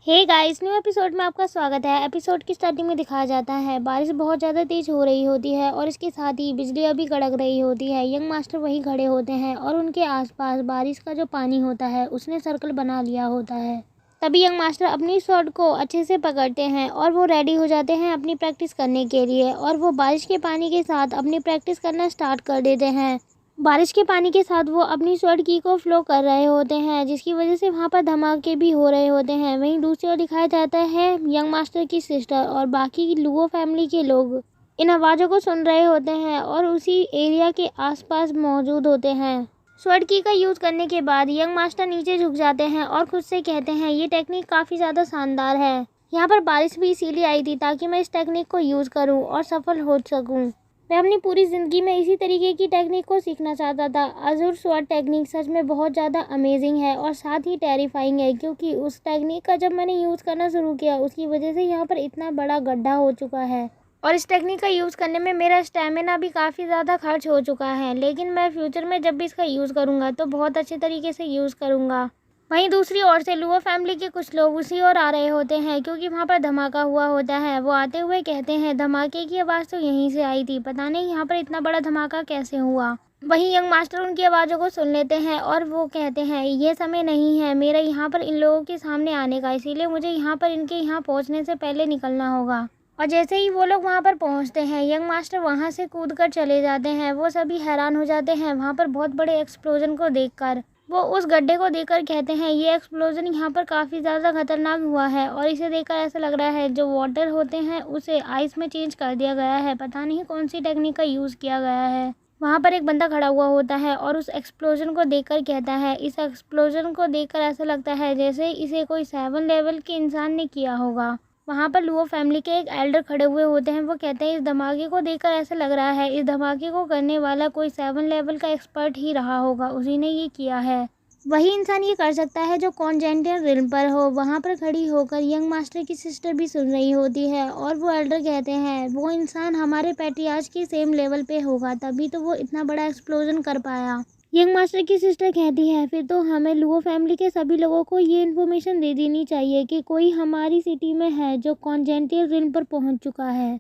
Hey guys, new episode में आपका स्वागत है। एपिसोड की स्टार्टिंग में दिखाया जाता है बारिश बहुत ज़्यादा तेज़ हो रही होती है और इसके साथ ही बिजलियाँ भी कड़क रही होती है। यंग मास्टर वहीं खड़े होते हैं और उनके आसपास बारिश का जो पानी होता है उसने सर्कल बना लिया होता है। तभी यंग मास्टर अपनी शॉट को अच्छे से पकड़ते हैं और वो रेडी हो जाते हैं अपनी प्रैक्टिस करने के लिए और वो बारिश के पानी के साथ अपनी प्रैक्टिस करना स्टार्ट कर देते हैं। बारिश के पानी के साथ वो अपनी शॉट की को फ्लो कर रहे होते हैं, जिसकी वजह से वहाँ पर धमाके भी हो रहे होते हैं। वहीं दूसरी ओर दिखाया जाता है यंग मास्टर की सिस्टर और बाकी लुओ फैमिली के लोग इन आवाज़ों को सुन रहे होते हैं और उसी एरिया के आसपास मौजूद होते हैं। स्वॉर्ड की का यूज़ करने के बाद यंग मास्टर नीचे झुक जाते हैं और खुद से कहते हैं ये टेक्निक काफ़ी ज़्यादा शानदार है। यहाँ पर बारिश भी इसीलिए आई थी ताकि मैं इस टेक्निक को यूज़ करूँ और सफल हो सकूँ। मैं अपनी पूरी ज़िंदगी में इसी तरीके की टेक्निक को सीखना चाहता था। अज़ूर स्वॉर्ड टेक्निक सच में बहुत ज़्यादा अमेजिंग है और साथ ही टेरिफाइंग है, क्योंकि उस टेक्निक का जब मैंने यूज़ करना शुरू किया उसकी वजह से यहाँ पर इतना बड़ा गड्ढा हो चुका है और इस टेक्निक का यूज़ करने में मेरा स्टेमिना भी काफ़ी ज़्यादा खर्च हो चुका है। लेकिन मैं फ्यूचर में जब भी इसका यूज़ करूँगा तो बहुत अच्छे तरीके से यूज़ करूँगा। वहीं दूसरी ओर से लुओ फैमिली के कुछ लोग उसी ओर आ रहे होते हैं, क्योंकि वहाँ पर धमाका हुआ होता है। वो आते हुए कहते हैं धमाके की आवाज़ तो यहीं से आई थी, पता नहीं यहाँ पर इतना बड़ा धमाका कैसे हुआ। वहीं यंग मास्टर उनकी आवाज़ों को सुन लेते हैं और वो कहते हैं ये समय नहीं है मेरा यहाँ पर इन लोगों के सामने आने का, इसीलिए मुझे यहाँ पर इनके यहाँ पहुँचने से पहले निकलना होगा। और जैसे ही वो लोग वहाँ पर पहुँचते हैं यंग मास्टर वहाँ से कूद कर चले जाते हैं। वो सभी हैरान हो जाते हैं वहाँ पर बहुत बड़े एक्सप्लोजन को देखकर। वो उस गड्ढे को देखकर कहते हैं ये एक्सप्लोजन यहाँ पर काफ़ी ज़्यादा खतरनाक हुआ है और इसे देखकर ऐसा लग रहा है जो वाटर होते हैं उसे आइस में चेंज कर दिया गया है, पता नहीं कौन सी टेक्निक का यूज़ किया गया है। वहाँ पर एक बंदा खड़ा हुआ होता है और उस एक्सप्लोजन को देखकर कहता है इस एक्सप्लोजन को देखकर ऐसा लगता है जैसे इसे कोई 7 लेवल के इंसान ने किया होगा। वहाँ पर लुओ फैमिली के एक एल्डर खड़े हुए होते हैं। वो कहते हैं इस धमाके को देखकर ऐसा लग रहा है इस धमाके को करने वाला कोई 7 लेवल का एक्सपर्ट ही रहा होगा, उसी ने ये किया है। वही इंसान ये कर सकता है जो कॉन्जेंटल रिल्म पर हो। वहाँ पर खड़ी होकर यंग मास्टर की सिस्टर भी सुन रही होती है और वो एल्डर कहते हैं वो इंसान हमारे पैट्रियार्च के सेम लेवल पे होगा, तभी तो वो इतना बड़ा एक्सप्लोजन कर पाया। यंग मास्टर की सिस्टर कहती है फिर तो हमें लुओ फैमिली के सभी लोगों को ये इन्फॉर्मेशन दे देनी चाहिए कि कोई हमारी सिटी में है जो कॉन्जेंटल रिल्म पर पहुंच चुका है।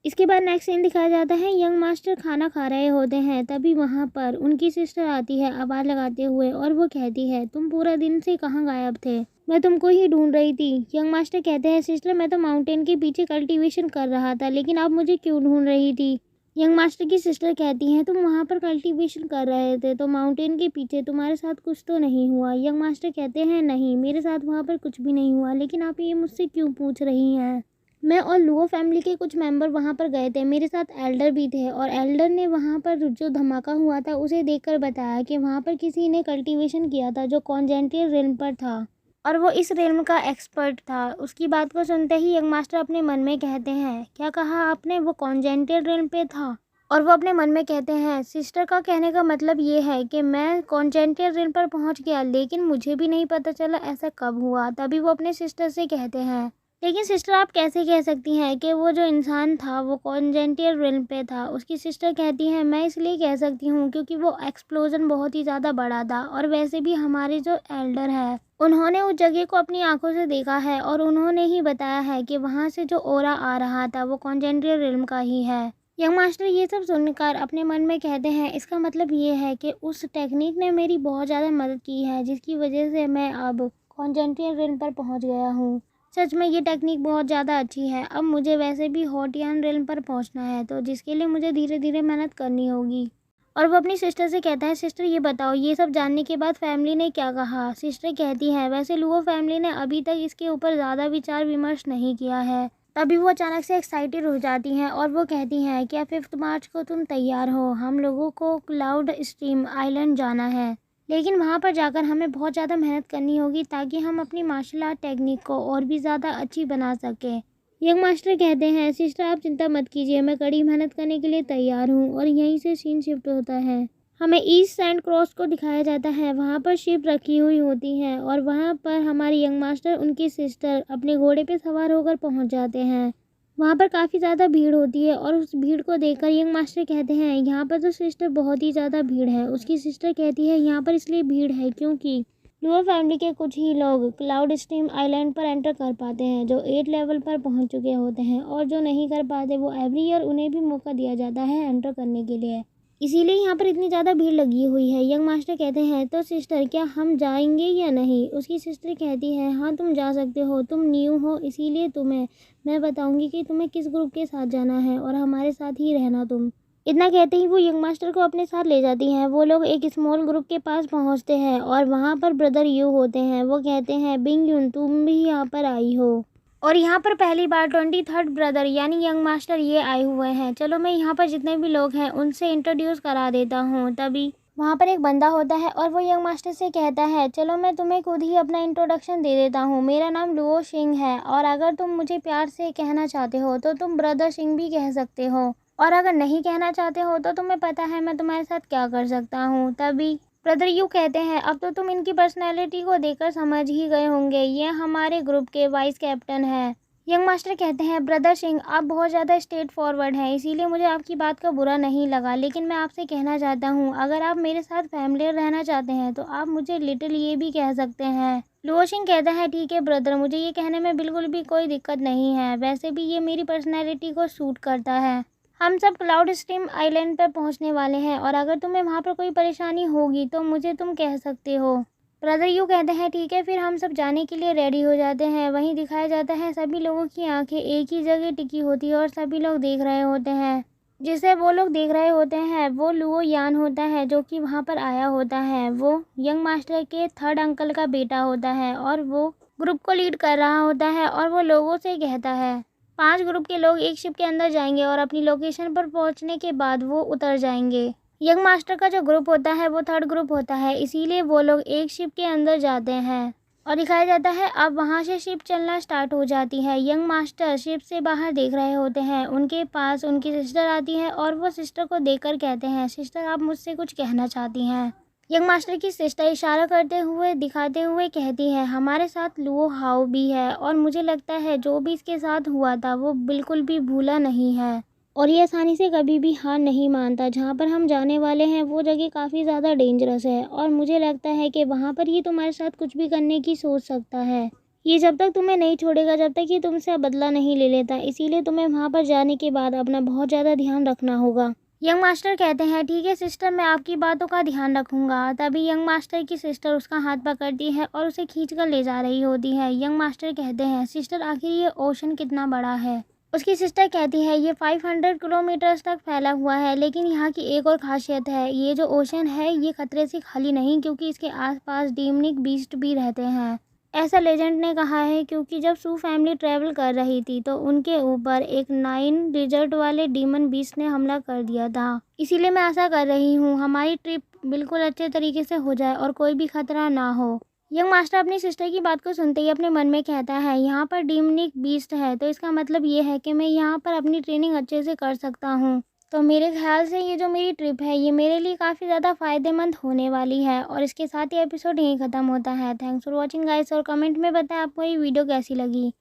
इसके बाद नेक्स्ट सीन दिखाया जाता है यंग मास्टर खाना खा रहे होते हैं। तभी वहाँ पर उनकी सिस्टर आती है आवाज़ लगाते हुए और वो कहती है तुम पूरा दिन से कहाँ गायब थे, मैं तुमको ही ढूंढ रही थी। यंग मास्टर कहते हैं सिस्टर मैं तो माउंटेन के पीछे कल्टीवेशन कर रहा था, लेकिन आप मुझे क्यों ढूंढ रही थी। यंग मास्टर की सिस्टर कहती हैं तुम वहाँ पर कल्टीवेशन कर रहे थे तो माउंटेन के पीछे तुम्हारे साथ कुछ तो नहीं हुआ। यंग मास्टर कहते हैं नहीं, मेरे साथ वहाँ पर कुछ भी नहीं हुआ, लेकिन आप ये मुझसे क्यों पूछ रही हैं। मैं और लुओ फैमिली के कुछ मेंबर वहाँ पर गए थे, मेरे साथ एल्डर भी थे और एल्डर ने वहाँ पर जो धमाका हुआ था उसे देखकर बताया कि वहाँ पर किसी ने कल्टीवेशन किया था जो कॉन्जेंटल रिल्म पर था और वो इस रिल्म का एक्सपर्ट था। उसकी बात को सुनते ही यंग मास्टर अपने मन में कहते हैं क्या कहा आपने, वो कॉन्जेंटल रिल्म पे था। और वो अपने मन में कहते हैं सिस्टर का कहने का मतलब ये है कि मैं कॉन्जेंटल रिल्म पर पहुँच गया, लेकिन मुझे भी नहीं पता चला ऐसा कब हुआ। तभी वो अपने सिस्टर से कहते हैं लेकिन सिस्टर आप कैसे कह सकती हैं कि वो जो इंसान था वो कॉन्जेंटल रिल्म पे था। उसकी सिस्टर कहती हैं मैं इसलिए कह सकती हूँ क्योंकि वो एक्सप्लोजन बहुत ही ज़्यादा बड़ा था और वैसे भी हमारे जो एल्डर है उन्होंने उस जगह को अपनी आंखों से देखा है और उन्होंने ही बताया है कि वहाँ से जो ओरा आ रहा था वो कॉन्जेंटल रिल्म का ही है। यंग मास्टर ये सब सुनकर अपने मन में कहते हैं इसका मतलब ये है कि उस टेक्निक ने मेरी बहुत ज़्यादा मदद की है, जिसकी वजह से मैं अब कॉन्जेंटल रिल्म पर पहुँच गया हूँ। सच में ये टेक्निक बहुत ज़्यादा अच्छी है। अब मुझे वैसे भी हॉटियन रिल्म पर पहुंचना है, तो जिसके लिए मुझे धीरे धीरे मेहनत करनी होगी। और वो अपनी सिस्टर से कहता है सिस्टर ये बताओ ये सब जानने के बाद फैमिली ने क्या कहा। सिस्टर कहती है वैसे लुओ फैमिली ने अभी तक इसके ऊपर ज़्यादा विचार विमर्श नहीं किया है। तभी वो अचानक से एक्साइटेड हो जाती हैं और वो कहती हैं क्या 5 मार्च को तुम तैयार हो, हम लोगों को क्लाउड स्ट्रीम आइलैंड जाना है, लेकिन वहाँ पर जाकर हमें बहुत ज़्यादा मेहनत करनी होगी ताकि हम अपनी मार्शल आर्ट टेक्निक को और भी ज़्यादा अच्छी बना सकें। यंग मास्टर कहते हैं सिस्टर आप चिंता मत कीजिए, मैं कड़ी मेहनत करने के लिए तैयार हूँ। और यहीं से सीन शिफ्ट होता है। हमें ईस्ट सैंड क्रॉस को दिखाया जाता है। वहाँ पर शिप रखी हुई होती है और वहाँ पर हमारे यंग मास्टर उनकी सिस्टर अपने घोड़े पर सवार होकर पहुँच जाते हैं। वहाँ पर काफ़ी ज़्यादा भीड़ होती है और उस भीड़ को देखकर यंग मास्टर कहते हैं यहाँ पर तो सिस्टर बहुत ही ज़्यादा भीड़ है। उसकी सिस्टर कहती है यहाँ पर इसलिए भीड़ है क्योंकि लुओ फैमिली के कुछ ही लोग क्लाउड स्ट्रीम आइलैंड पर एंटर कर पाते हैं, जो 8 लेवल पर पहुंच चुके होते हैं, और जो नहीं कर पाते वो एवरी ईयर उन्हें भी मौका दिया जाता है एंटर करने के लिए। इसीलिए यहाँ पर इतनी ज़्यादा भीड़ लगी हुई है। यंग मास्टर कहते हैं, तो सिस्टर क्या हम जाएंगे या नहीं? उसकी सिस्टर कहती है, हाँ तुम जा सकते हो, तुम न्यू हो इसीलिए मैं बताऊंगी कि तुम्हें किस ग्रुप के साथ जाना है और हमारे साथ ही रहना तुम। इतना कहते ही वो यंग मास्टर को अपने साथ ले जाती हैं। वो लोग एक स्मॉल ग्रुप के पास पहुंचते हैं और वहाँ पर ब्रदर यू होते हैं। वो कहते हैं, बिंग यून तुम भी यहाँ पर आई हो, और यहाँ पर पहली बार 23rd ब्रदर यानी यंग मास्टर ये आए हुए हैं। चलो मैं यहाँ पर जितने भी लोग हैं उनसे इंट्रोड्यूस करा देता हूँ। तभी वहाँ पर एक बंदा होता है और वो यंग मास्टर से कहता है, चलो मैं तुम्हें खुद ही अपना इंट्रोडक्शन दे देता हूँ। मेरा नाम लुओ शिंग है और अगर तुम मुझे प्यार से कहना चाहते हो तो तुम ब्रदर शिंग भी कह सकते हो, और अगर नहीं कहना चाहते हो तो तुम्हें पता है मैं तुम्हारे साथ क्या कर सकता हूँ। तभी ब्रदर यू कहते हैं, अब तो तुम इनकी पर्सनैलिटी को देखकर समझ ही गए होंगे, ये हमारे ग्रुप के वाइस कैप्टन है। यंग मास्टर कहते हैं, ब्रदर सिंह आप बहुत ज़्यादा स्ट्रेट फॉरवर्ड हैं, इसीलिए मुझे आपकी बात का बुरा नहीं लगा, लेकिन मैं आपसे कहना चाहता हूँ अगर आप मेरे साथ फैमिलियर रहना चाहते हैं तो आप मुझे लिटिल ये भी कह सकते हैं। लुओ सिंह कहता है, ठीक है ब्रदर, मुझे ये कहने में बिल्कुल भी कोई दिक्कत नहीं है, वैसे भी ये मेरी पर्सनैलिटी को सूट करता है। हम सब क्लाउड स्ट्रीम आइलैंड पर पहुंचने वाले हैं और अगर तुम्हें वहां पर कोई परेशानी होगी तो मुझे तुम कह सकते हो। ब्रदर यू कहते हैं, ठीक है फिर हम सब जाने के लिए रेडी हो जाते हैं। वहीं दिखाया जाता है सभी लोगों की आंखें एक ही जगह टिकी होती है और सभी लोग देख रहे होते हैं। जिसे वो लोग देख रहे होते हैं वो लुओ यान होता है, जो कि वहाँ पर आया होता है। वो यंग मास्टर के 3rd अंकल का बेटा होता है और वो ग्रुप को लीड कर रहा होता है और वो लोगों से कहता है 5 ग्रुप के लोग एक शिप के अंदर जाएंगे और अपनी लोकेशन पर पहुंचने के बाद वो उतर जाएंगे। यंग मास्टर का जो ग्रुप होता है वो 3rd ग्रुप होता है, इसीलिए वो लोग एक शिप के अंदर जाते हैं और दिखाया जाता है अब वहाँ से शिप चलना स्टार्ट हो जाती है। यंग मास्टर शिप से बाहर देख रहे होते हैं, उनके पास उनकी सिस्टर आती है और वो सिस्टर को देखकर कहते हैं, सिस्टर आप मुझसे कुछ कहना चाहती हैं? यंग मास्टर की सिस्टर इशारा करते हुए दिखाते हुए कहती है, हमारे साथ लुओ हाओ भी है और मुझे लगता है जो भी इसके साथ हुआ था वो बिल्कुल भी भूला नहीं है और ये आसानी से कभी भी हार नहीं मानता। जहाँ पर हम जाने वाले हैं वो जगह काफ़ी ज़्यादा डेंजरस है और मुझे लगता है कि वहाँ पर ये तुम्हारे साथ कुछ भी करने की सोच सकता है। ये जब तक तुम्हें नहीं छोड़ेगा, जब तक ये तुमसे बदला नहीं ले लेता, इसीलिए तुम्हें वहाँ पर जाने के बाद अपना बहुत ज़्यादा ध्यान रखना होगा। यंग मास्टर कहते हैं, ठीक है सिस्टर, मैं आपकी बातों का ध्यान रखूंगा। तभी यंग मास्टर की सिस्टर उसका हाथ पकड़ती है और उसे खींचकर ले जा रही होती है। यंग मास्टर कहते हैं, सिस्टर आखिर ये ओशन कितना बड़ा है? उसकी सिस्टर कहती है, ये 500 किलोमीटर्स तक फैला हुआ है, लेकिन यहाँ की एक और खासियत है, ये जो ओशन है ये खतरे से खाली नहीं, क्योंकि इसके आसपास डीमनिक बीस्ट भी रहते हैं। ऐसा लेजेंड ने कहा है, क्योंकि जब सू फैमिली ट्रैवल कर रही थी तो उनके ऊपर एक 9 रिजल्ट वाले डीमन बीस्ट ने हमला कर दिया था। इसीलिए मैं आशा कर रही हूँ हमारी ट्रिप बिल्कुल अच्छे तरीके से हो जाए और कोई भी खतरा ना हो। यंग मास्टर अपनी सिस्टर की बात को सुनते ही अपने मन में कहता है, यहाँ पर डीमनिक बीस्ट है तो इसका मतलब ये है कि मैं यहाँ पर अपनी ट्रेनिंग अच्छे से कर सकता हूँ। तो मेरे ख्याल से ये जो मेरी ट्रिप है ये मेरे लिए काफ़ी ज़्यादा फ़ायदेमंद होने वाली है। और इसके साथ ही एपिसोड यहीं ख़त्म होता है। थैंक्स फॉर वॉचिंग गाइस, और कमेंट में बताएं आपको ये वीडियो कैसी लगी।